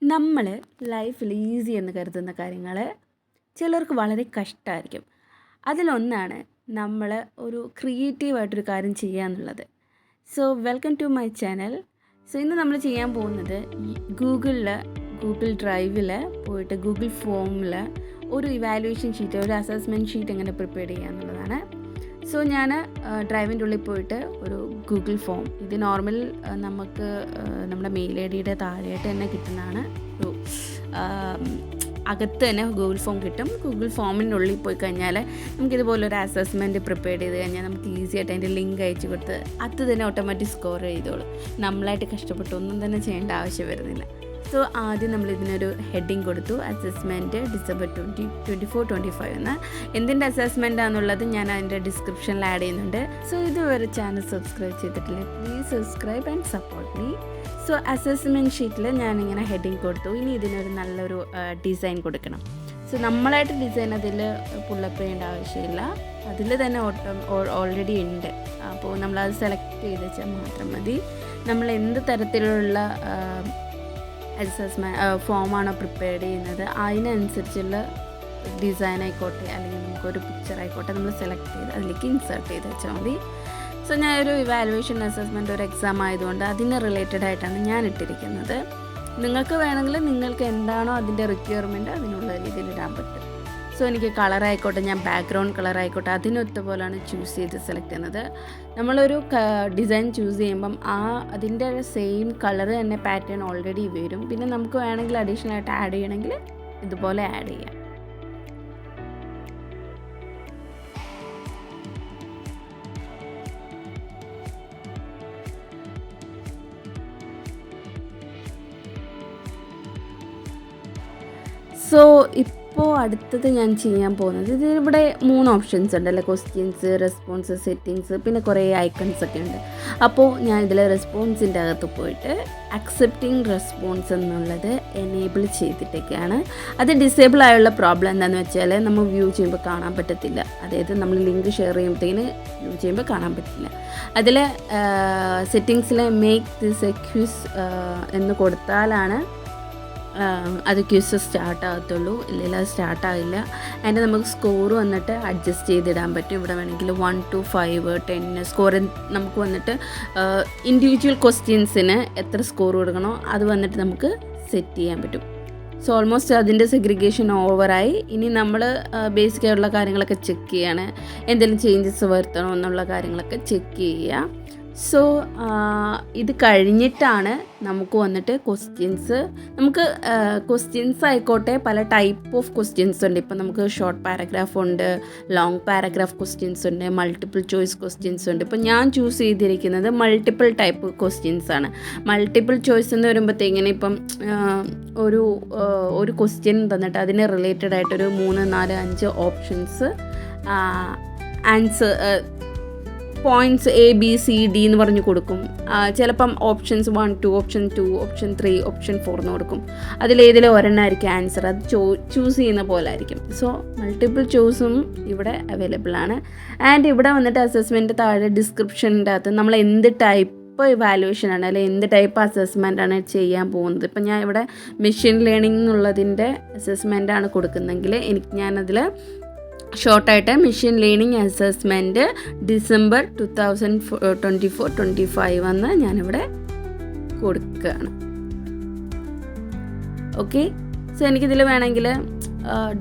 നമ്മൾ ലൈഫിൽ ഈസി എന്ന് കരുതുന്ന കാര്യങ്ങൾ ചിലർക്ക് വളരെ കഷ്ടമായിരിക്കും. അതിലൊന്നാണ് നമ്മൾ ഒരു ക്രിയേറ്റീവായിട്ടൊരു കാര്യം ചെയ്യുക എന്നുള്ളത്. So welcome to my channel. So ഇന്ന് നമ്മൾ ചെയ്യാൻ പോകുന്നത് ഗൂഗിൾ ഡ്രൈവിൽ പോയിട്ട് ഗൂഗിൾ ഫോമിൽ ഒരു ഇവാലുവേഷൻ ഷീറ്റ്, ഒരു അസസ്മെൻറ്റ് ഷീറ്റ് എങ്ങനെ പ്രിപ്പയർ ചെയ്യുക എന്നുള്ളതാണ്. സോ ഞാൻ ഡ്രൈവിൻ്റെ ഉള്ളിൽ പോയിട്ട് ഒരു ഗൂഗിൾ ഫോം, ഇത് നോർമൽ നമുക്ക് നമ്മുടെ മെയിൽ ഐ ഡിയുടെ താഴെയായിട്ട് തന്നെ കിട്ടുന്നതാണ്. ഒരു അകത്ത് തന്നെ ഗൂഗിൾ ഫോം കിട്ടും. ഗൂഗിൾ ഫോമിൻ്റെ ഉള്ളിൽ പോയി കഴിഞ്ഞാൽ നമുക്കിതുപോലൊരു അസസ്മെൻറ്റ് പ്രിപ്പയർ ചെയ്ത് കഴിഞ്ഞാൽ നമുക്ക് ഈസി ആയിട്ട് അതിൻ്റെ ലിങ്ക് അയച്ചു കൊടുത്ത് അത് തന്നെ ഓട്ടോമാറ്റിക് സ്കോർ ചെയ്തോളും. നമ്മളായിട്ട് കഷ്ടപ്പെട്ട് ഒന്നും തന്നെ ചെയ്യേണ്ട ആവശ്യം വരുന്നില്ല. സോ ആദ്യം നമ്മൾ ഇതിനൊരു ഹെഡിങ് കൊടുത്തു, അസസ്മെൻറ്റ് ഡിസംബർ 24-25 എന്ന്. എന്തിൻ്റെ അസസ്മെൻറ്റാണെന്നുള്ളത് ഞാൻ അതിൻ്റെ ഡിസ്ക്രിപ്ഷനിൽ ആഡ് ചെയ്യുന്നുണ്ട്. സോ ഇതുവരെ ചാനൽ സബ്സ്ക്രൈബ് ചെയ്തിട്ടില്ല, please subscribe and support me. So assessment ഷീറ്റിൽ ഞാനിങ്ങനെ ഹെഡിങ് കൊടുത്തു. ഇനി ഇതിനൊരു നല്ലൊരു ഡിസൈൻ കൊടുക്കണം. സോ നമ്മളായിട്ട് ഡിസൈൻ അതിൽ പുള്ളപ്പ് ചെയ്യേണ്ട ആവശ്യമില്ല, അതിൽ തന്നെ ഓൾറെഡി ഉണ്ട്. അപ്പോൾ നമ്മളത് സെലക്ട് ചെയ്ത് വെച്ചാൽ മാത്രം മതി. നമ്മൾ എന്ത് തരത്തിലുള്ള ഫോമാണോ പ്രിപ്പയർ ചെയ്യുന്നത് അതിനനുസരിച്ചുള്ള ഡിസൈൻ ആയിക്കോട്ടെ, അല്ലെങ്കിൽ നമുക്കൊരു പിക്ചർ ആയിക്കോട്ടെ നമ്മൾ സെലക്ട് ചെയ്ത് അതിലേക്ക് ഇൻസേർട്ട് ചെയ്ത് വെച്ചാൽ മതി. സോ ഞാനൊരു ഇവാലുവേഷൻ അസസ്മെൻറ്റ് ഒരു എക്സാം ആയതുകൊണ്ട് അതിന് റിലേറ്റഡ് ആയിട്ടാണ് ഞാൻ ഇട്ടിരിക്കുന്നത്. നിങ്ങൾക്ക് വേണമെങ്കിൽ നിങ്ങൾക്ക് എന്താണോ അതിൻ്റെ റിക്വയർമെൻറ്റ് അതിനുള്ള രീതിയിൽ ഇടാൻ പറ്റും. സോ എനിക്ക് കളറായിക്കോട്ടെ, ഞാൻ ബാക്ക്ഗ്രൗണ്ട് കളറായിക്കോട്ടെ അതിനൊത്ത പോലെയാണ് ചൂസ് ചെയ്ത് സെലക്ട് ചെയ്യുന്നത്. നമ്മളൊരു ഡിസൈൻ ചൂസ് ചെയ്യുമ്പം അതിൻ്റെ സെയിം കളർ തന്നെ പാറ്റേൺ ഓൾറെഡി വരും. പിന്നെ നമുക്ക് വേണമെങ്കിൽ അഡീഷണൽ ആയിട്ട് ആഡ് ചെയ്യണമെങ്കിൽ ഇതുപോലെ ആഡ് ചെയ്യാം. സോ ഇപ്പോൾ അടുത്തത് ഞാൻ ചെയ്യാൻ പോകുന്നത്, ഇതിവിടെ 3 ഓപ്ഷൻസ് ഉണ്ടല്ലേ, ക്വസ്റ്റ്യൻസ്, റെസ്പോൺസ്, സെറ്റിങ്സ്, പിന്നെ കുറേ ഐക്കൺസ് ഒക്കെ ഉണ്ട്. അപ്പോൾ ഞാൻ ഇതിൽ റെസ്പോൺസിൻ്റെ അകത്ത് പോയിട്ട് അക്സെപ്റ്റിംഗ് റെസ്പോൺസ് എന്നുള്ളത് എനേബിൾ ചെയ്തിട്ടൊക്കെയാണ്. അത് ഡിസേബിൾ ആയുള്ള പ്രോബ്ലം എന്താണെന്ന് വെച്ചാൽ നമ്മൾ വ്യൂ ചെയ്യുമ്പോൾ കാണാൻ പറ്റത്തില്ല. അതായത് നമ്മൾ ലിങ്ക് ഷെയർ ചെയ്യുമ്പോഴത്തേന് വ്യൂ ചെയ്യുമ്പോൾ കാണാൻ പറ്റില്ല. അതിൽ സെറ്റിങ്സിൽ മേക്ക് ദിസ് എ ക്വിസ് എന്ന് കൊടുത്താലാണ് അത് ക്വിസ് സ്റ്റാർട്ട് ആകത്തുള്ളൂ, ഇല്ലെങ്കിൽ അത് സ്റ്റാർട്ടാകില്ല. അതിൻ്റെ നമുക്ക് സ്കോർ വന്നിട്ട് അഡ്ജസ്റ്റ് ചെയ്തിടാൻ പറ്റും. ഇവിടെ വേണമെങ്കിൽ 1 to 5, 10 സ്കോർ നമുക്ക് വന്നിട്ട് ഇൻഡിവിജ്വൽ ക്വസ്റ്റ്യൻസിന് എത്ര സ്കോർ കൊടുക്കണോ അത് വന്നിട്ട് നമുക്ക് സെറ്റ് ചെയ്യാൻ പറ്റും. സോ ഓൾമോസ്റ്റ് അതിൻ്റെ സെഗ്രിഗേഷൻ ഓവറായി. ഇനി നമ്മൾ ബേസിക്കായിട്ടുള്ള കാര്യങ്ങളൊക്കെ ചെക്ക് ചെയ്യാണ്, എന്തെങ്കിലും ചേഞ്ചസ് വരുത്തണോ എന്നുള്ള കാര്യങ്ങളൊക്കെ ചെക്ക് ചെയ്യുക. സോ ഇത് കഴിഞ്ഞിട്ടാണ് നമുക്ക് വന്നിട്ട് നമുക്ക് ക്വസ്റ്റ്യൻസ് ആയിക്കോട്ടെ, പല ടൈപ്പ് ഓഫ് ക്വസ്റ്റ്യൻസ് ഉണ്ട്. ഇപ്പം നമുക്ക് ഷോർട്ട് പാരഗ്രാഫ് ഉണ്ട്, ലോങ് പാരഗ്രാഫ് ക്വസ്റ്റ്യൻസ് ഉണ്ട്, മൾട്ടിപ്പിൾ ചോയ്സ് ക്വസ്റ്റ്യൻസ് ഉണ്ട്. ഇപ്പം ഞാൻ ചൂസ് ചെയ്തിരിക്കുന്നത് മൾട്ടിപ്പിൾ ടൈപ്പ് ക്വസ്റ്റ്യൻസ് ആണ്. മൾട്ടിപ്പിൾ ചോയ്സ് എന്ന് വരുമ്പോഴത്തേക്കിങ്ങനെ ഇപ്പം ഒരു ക്വസ്റ്റ്യൻ തന്നിട്ട് അതിന് റിലേറ്റഡ് ആയിട്ടൊരു 3, 4, 5 options answer points ABC D എന്ന് പറഞ്ഞ് കൊടുക്കും. ചിലപ്പം ഓപ്ഷൻസ് 1, 2, ഓപ്ഷൻ 2, ഓപ്ഷൻ 3, ഓപ്ഷൻ 4 എന്ന് കൊടുക്കും. അതിലേതിലും ഒരെണ്ണമായിരിക്കും ആൻസർ, അത് ചൂസ് ചെയ്യുന്ന പോലെ ആയിരിക്കും. സോ മൾട്ടിപ്പിൾ ചോയ്സും ഇവിടെ അവൈലബിൾ ആണ്. ആൻഡ് ഇവിടെ വന്നിട്ട് അസസ്മെൻറ്റ് താഴെ ഡിസ്ക്രിപ്ഷൻ്റെ അകത്ത് നമ്മൾ എന്ത് ടൈപ്പ് ഇവാലുവേഷൻ ആണ്, അല്ലെങ്കിൽ എന്ത് ടൈപ്പ് അസസ്മെൻ്റ് ആണ് ചെയ്യാൻ പോകുന്നത്. ഇപ്പം ഞാൻ ഇവിടെ മെഷീൻ ലേണിംഗ് എന്നുള്ളതിൻ്റെ അസസ്മെൻ്റ് ആണ് കൊടുക്കുന്നതെങ്കിൽ ഞാനതിൽ ഷോർട്ടായിട്ട് മെഷീൻ ലേണിംഗ് അസസ്മെൻറ്റ് ഡിസംബർ 2024-25 എന്ന് ഞാനിവിടെ കൊടുക്കുകയാണ്. ഓക്കെ. സോ എനിക്കിതിൽ വേണമെങ്കിൽ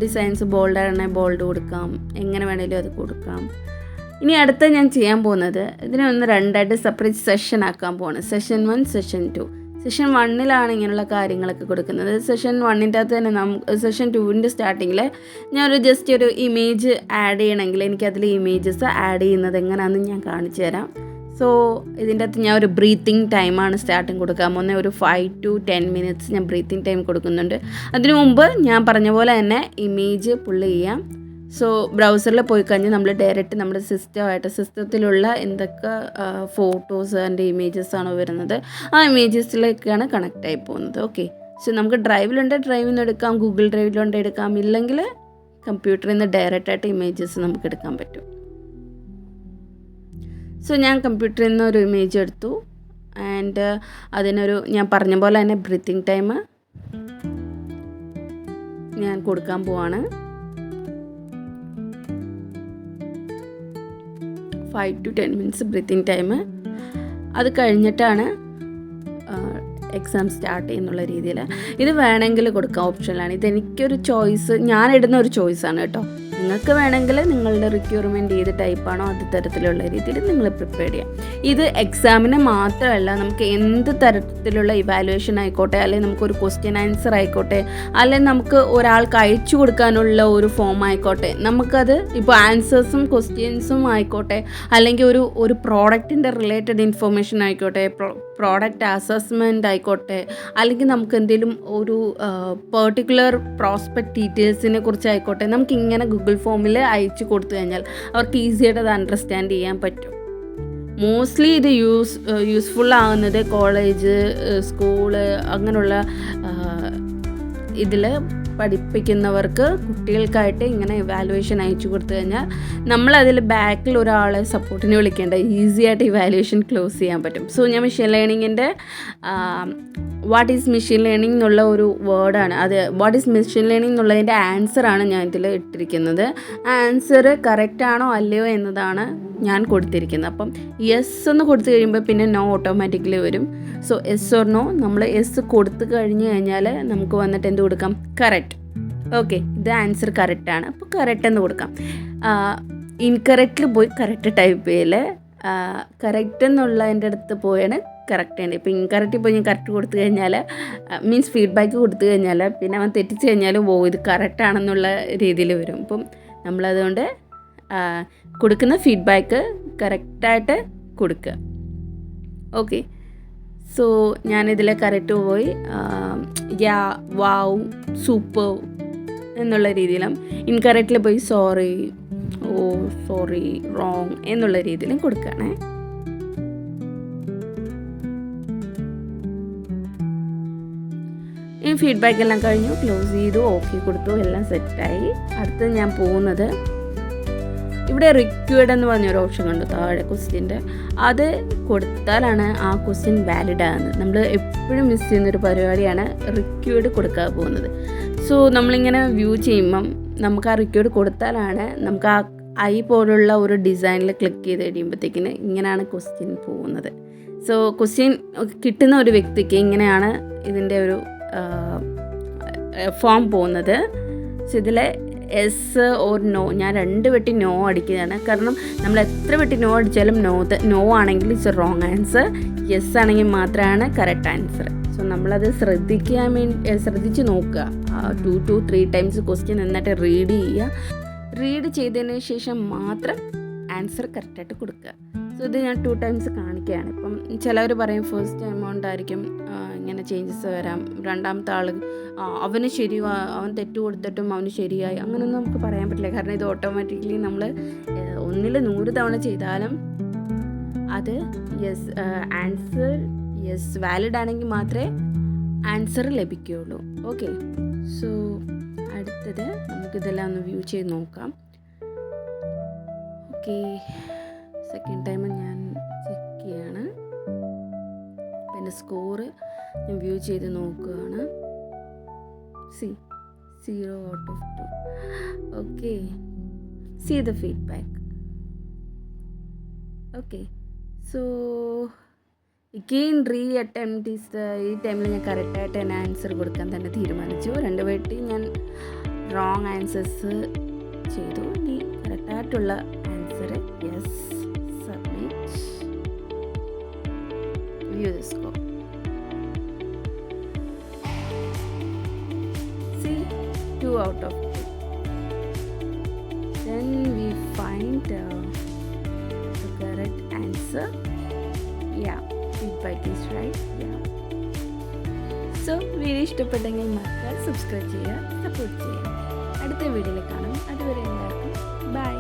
ഡിസൈൻസ് ബോൾഡാണെങ്കിൽ ബോൾഡ് കൊടുക്കാം, എങ്ങനെ വേണമെങ്കിലും അത് കൊടുക്കാം. ഇനി അടുത്ത ഞാൻ ചെയ്യാൻ പോകുന്നത്, ഇതിനെ 2 സെപ്പറേറ്റ് സെഷൻ ആക്കാൻ പോവാണ്. Session 1, session 2. സെഷൻ 1 ഇങ്ങനെയുള്ള കാര്യങ്ങളൊക്കെ കൊടുക്കുന്നത്. സെഷൻ 1 അകത്ത് തന്നെ സെഷൻ 2 സ്റ്റാർട്ടിങ്ങിൽ ഞാനൊരു ജസ്റ്റ് ഒരു ഇമേജ് ആഡ് ചെയ്യണമെങ്കിൽ എനിക്കതിൽ ഇമേജസ് ആഡ് ചെയ്യുന്നത് എങ്ങനെയാണെന്ന് ഞാൻ കാണിച്ചു തരാം. സോ ഇതിൻ്റെ അകത്ത് ഞാൻ ഒരു ബ്രീത്തിങ് ടൈമാണ് സ്റ്റാർട്ടിങ് കൊടുക്കാൻ പോകുന്നത്. ഒരു 5 to 10 minutes ഞാൻ ബ്രീത്തിങ് ടൈം കൊടുക്കുന്നുണ്ട്. അതിനു മുമ്പ് ഞാൻ പറഞ്ഞ പോലെ തന്നെ ഇമേജ് പുള്ള് ചെയ്യാം. സോ ബ്രൗസറിൽ പോയി കഴിഞ്ഞാൽ നമ്മൾ ഡയറക്റ്റ് നമ്മുടെ സിസ്റ്റത്തിലുള്ള എന്തൊക്കെ ഫോട്ടോസ് ആൻഡ് ഇമേജസ് ആണോ വരുന്നത് ആ ഇമേജസിലേക്കാണ് കണക്റ്റ് ആയി പോകുന്നത്. ഓക്കെ. സോ നമുക്ക് ഡ്രൈവിൽ നിന്ന് എടുക്കാം, ഗൂഗിൾ ഡ്രൈവിലുണ്ട് എടുക്കാം, ഇല്ലെങ്കിൽ കമ്പ്യൂട്ടറിൽ നിന്ന് ഡയറക്റ്റായിട്ട് ഇമേജസ് നമുക്ക് എടുക്കാൻ പറ്റും. സോ ഞാൻ കമ്പ്യൂട്ടറിൽ നിന്ന് ഒരു ഇമേജ് എടുത്തു. ആൻഡ് അതിനൊരു ഞാൻ പറഞ്ഞ പോലെ തന്നെ ബ്രീത്തിങ് ടൈം ഞാൻ കൊടുക്കാൻ പോവാണ്. 5 to 10 minutes ബ്രീത്തിങ് ടൈം. അത് കഴിഞ്ഞിട്ടാണ് എക്സാം സ്റ്റാർട്ട് ചെയ്യുന്നുള്ള രീതിയിൽ. ഇത് വേണമെങ്കിൽ കൊടുക്കാം, ഓപ്ഷനിലാണ്. ഇതെനിക്കൊരു ചോയ്സ്, ഞാനിടുന്ന ഒരു ചോയ്സാണ് കേട്ടോ. നിങ്ങൾക്ക് വേണമെങ്കിൽ നിങ്ങളുടെ റിക്വയർമെൻറ്റ് ഏത് ടൈപ്പാണോ അത് തരത്തിലുള്ള രീതിയിൽ നിങ്ങൾ പ്രിപ്പയർ ചെയ്യാം. ഇത് എക്സാമിന് മാത്രമല്ല, നമുക്ക് എന്ത് തരത്തിലുള്ള ഇവാലുവേഷൻ ആയിക്കോട്ടെ, അല്ലെങ്കിൽ നമുക്കൊരു ക്വസ്റ്റ്യൻ ആൻസർ ആയിക്കോട്ടെ, അല്ലെങ്കിൽ നമുക്ക് ഒരാൾക്ക് അയച്ചു കൊടുക്കാനുള്ള ഒരു ഫോം ആയിക്കോട്ടെ, നമുക്കത് ഇപ്പോൾ ആൻസേഴ്സും ക്വസ്റ്റ്യൻസും ആയിക്കോട്ടെ, അല്ലെങ്കിൽ ഒരു പ്രോഡക്റ്റിൻ്റെ റിലേറ്റഡ് ഇൻഫർമേഷൻ ആയിക്കോട്ടെ, പ്രോഡക്റ്റ് അസസ്മെൻ്റ് ആയിക്കോട്ടെ, അല്ലെങ്കിൽ നമുക്ക് എന്തെങ്കിലും ഒരു പെർട്ടിക്കുലർ പ്രോസ്പെക്റ്റ് ഡീറ്റെയിൽസിനെ കുറിച്ചായിക്കോട്ടെ, നമുക്കിങ്ങനെ ഗൂഗിൾ ഫോമിൽ അയച്ചു കൊടുത്തു കഴിഞ്ഞാൽ അവർക്ക് ഈസിയായിട്ട് അത് അണ്ടർസ്റ്റാൻഡ് ചെയ്യാൻ പറ്റും. മോസ്റ്റ്ലി ഇത് യൂസ്ഫുൾ ആകുന്നത് കോളേജ്, സ്കൂള് അങ്ങനെയുള്ള ഇതിൽ പഠിപ്പിക്കുന്നവർക്ക്, കുട്ടികൾക്കായിട്ട് ഇങ്ങനെ ഇവാലുവേഷൻ അയച്ചു കൊടുത്തു കഴിഞ്ഞാൽ നമ്മളതിൽ ബാക്കിൽ ഒരാളെ സപ്പോർട്ടിന് വിളിക്കേണ്ട, ഈസി ആയിട്ട് ഇവാലുവേഷൻ ക്ലോസ് ചെയ്യാൻ പറ്റും. സോ ഞാൻ മെഷീൻ ലേണിങ്ങിൻ്റെ വാട്ട് ഈസ് മെഷീൻ ലേണിംഗ് എന്നുള്ള ഒരു വേർഡാണ് അത്. വാട്ട് ഈസ് മെഷീൻ ലേണിംഗ് എന്നുള്ളതിൻ്റെ ആൻസറാണ് ഞാൻ ഇതിൽ ഇട്ടിരിക്കുന്നത്. ആൻസർ കറക്റ്റാണോ അല്ലയോ എന്നതാണ് ഞാൻ കൊടുത്തിരിക്കുന്നത്. അപ്പം യെസ് എന്ന് കൊടുത്തു കഴിയുമ്പോൾ പിന്നെ നോ ഓട്ടോമാറ്റിക്കലി വരും. സോ എസ് ഓർ നോ, നമ്മൾ എസ് കൊടുത്തു കഴിഞ്ഞ് കഴിഞ്ഞാൽ നമുക്ക് വന്നിട്ട് എന്ത് കൊടുക്കാം? കറക്റ്റ്. ഓക്കെ, ഇത് ആൻസർ കറക്റ്റാണ്, അപ്പോൾ കറക്റ്റ് എന്ന് കൊടുക്കാം. ഇൻകറക്റ്റിൽ പോയി കറക്റ്റ് ടൈപ്പ് ചെയ്യൽ. കറക്റ്റ് എന്നുള്ളതിൻ്റെ അടുത്ത് പോയാണ് കറക്റ്റ് ഉണ്ട്. ഇപ്പോൾ ഇൻകറക്റ്റ് ഇപ്പോൾ ഞാൻ കറക്റ്റ് കൊടുത്തു കഴിഞ്ഞാൽ, മീൻസ് ഫീഡ്ബാക്ക് കൊടുത്തു കഴിഞ്ഞാൽ, പിന്നെ അവൻ തെറ്റിച്ച് കഴിഞ്ഞാലും ഇത് കറക്റ്റാണെന്നുള്ള രീതിയിൽ വരും. അപ്പം നമ്മളതുകൊണ്ട് കൊടുക്കുന്ന ഫീഡ്ബാക്ക് കറക്റ്റായിട്ട് കൊടുക്കുക. ഓക്കെ, സോ ഞാനിതിൽ കറക്റ്റ് പോയി യാ, വാവ്, സൂപ്പർ എന്നുള്ള രീതിയിലും, ഇൻകറക്റ്റിൽ പോയി സോറി, സോറി, റോങ് എന്നുള്ള രീതിയിലും കൊടുക്കുകയാണേ. ഈ ഫീഡ്ബാക്ക് എല്ലാം കഴിഞ്ഞു, ക്ലോസ് ചെയ്തു, ഓക്കെ കൊടുത്തു, എല്ലാം സെറ്റായി. അടുത്ത് ഞാൻ പോകുന്നത്, ഇവിടെ റിക്വയർഡ് എന്ന് പറഞ്ഞൊരു ഓപ്ഷൻ കണ്ടു താഴെ ക്വസ്റ്റ്യൻ്റെ, അത് കൊടുത്താലാണ് ആ ക്വസ്റ്റ്യൻ വാലിഡ് ആകുന്നത്. നമ്മൾ എപ്പോഴും മിസ് ചെയ്യുന്നൊരു പരിപാടിയാണ് റിക്വയർഡ് കൊടുക്കാൻ പോകുന്നത്. സോ നമ്മളിങ്ങനെ വ്യൂ ചെയ്യുമ്പം നമുക്ക് ആ റിക്വയർഡ് കൊടുത്താലാണ് നമുക്ക് ആ ഐ പോലുള്ള ഒരു ഡിസൈനിൽ ക്ലിക്ക് ചെയ്ത് കഴിയുമ്പോഴത്തേക്കിന് ഇങ്ങനെയാണ് ക്വസ്റ്റ്യൻ പോകുന്നത്. സോ ക്വസ്റ്റ്യൻ കിട്ടുന്ന ഒരു വ്യക്തിക്ക് ഇങ്ങനെയാണ് ഇതിൻ്റെ ഒരു ഫോം പോകുന്നത്. സോ ഇതിൽ എസ് ഓർ നോ, ഞാൻ 2 വെട്ടി നോ അടിക്കുകയാണ്. കാരണം നമ്മൾ എത്ര വെട്ടി നോ അടിച്ചാലും നോ ആണെങ്കിൽ it's A wrong answer, yes ആണെങ്കിൽ മാത്രമാണ് കറക്റ്റ് ആൻസർ. സോ നമ്മളത് ശ്രദ്ധിച്ച് നോക്കുക. 2 to 3 ടൈംസ് ക്വസ്റ്റ്യൻ എന്നിട്ട് റീഡ് ചെയ്യുക. റീഡ് ചെയ്തതിന് ശേഷം മാത്രം ആൻസർ കറക്റ്റായിട്ട് കൊടുക്കുക. സോ ഇത് ഞാൻ 2 ടൈംസ് കാണിക്കുകയാണ്. ഇപ്പം ചിലവർ പറയും ഫസ്റ്റ് ടൈം കൊണ്ടായിരിക്കും ഇങ്ങനെ ചേഞ്ചസ് വരാം, രണ്ടാമത്തെ ആൾ അവന് അവൻ തെറ്റ് കൊടുത്തിട്ടും അവന് ശരിയായി, അങ്ങനെയൊന്നും നമുക്ക് പറയാൻ പറ്റില്ല. കാരണം ഇത് ഓട്ടോമാറ്റിക്കലി നമ്മൾ 100 തവണ ചെയ്താലും അത് ആൻസർ വാലിഡ് ആണെങ്കിൽ മാത്രമേ ആൻസർ ലഭിക്കുകയുള്ളൂ. ഓക്കെ, സോ അടുത്തത് നമുക്കിതെല്ലാം ഒന്ന് വ്യൂ ചെയ്ത് നോക്കാം. ഓക്കെ, സെക്കൻഡ് ടൈം ഞാൻ ചെക്ക് ചെയ്യാണ്. പിന്നെ സ്കോറ് ഞാൻ വ്യൂ ചെയ്ത് നോക്കുകയാണ്. 0 out of 2. Okay, see the feedback. Okay, so again re-attempt is ഈ ടൈമിൽ ഞാൻ കറക്റ്റായിട്ട് തന്നെ ആൻസർ കൊടുക്കാൻ തന്നെ തീരുമാനിച്ചു. 2 വെട്ടി ഞാൻ റോങ് ആൻസേഴ്സ് ചെയ്തു. ഇനി കറക്റ്റായിട്ടുള്ള answer yes, submit, view the score. See, 2 out of 2. Then we find the correct answer. Yeah, feedback is right. Yeah. So video ഇഷ്ടപ്പെട്ടെങ്കിൽ മറക്കാതെ സബ്സ്ക്രൈബ് ചെയ്യുക, സപ്പോർട്ട് ചെയ്യുക. അടുത്ത വീഡിയോയിൽ കാണാം. അതുവരെ എല്ലാവർക്കും ബൈ.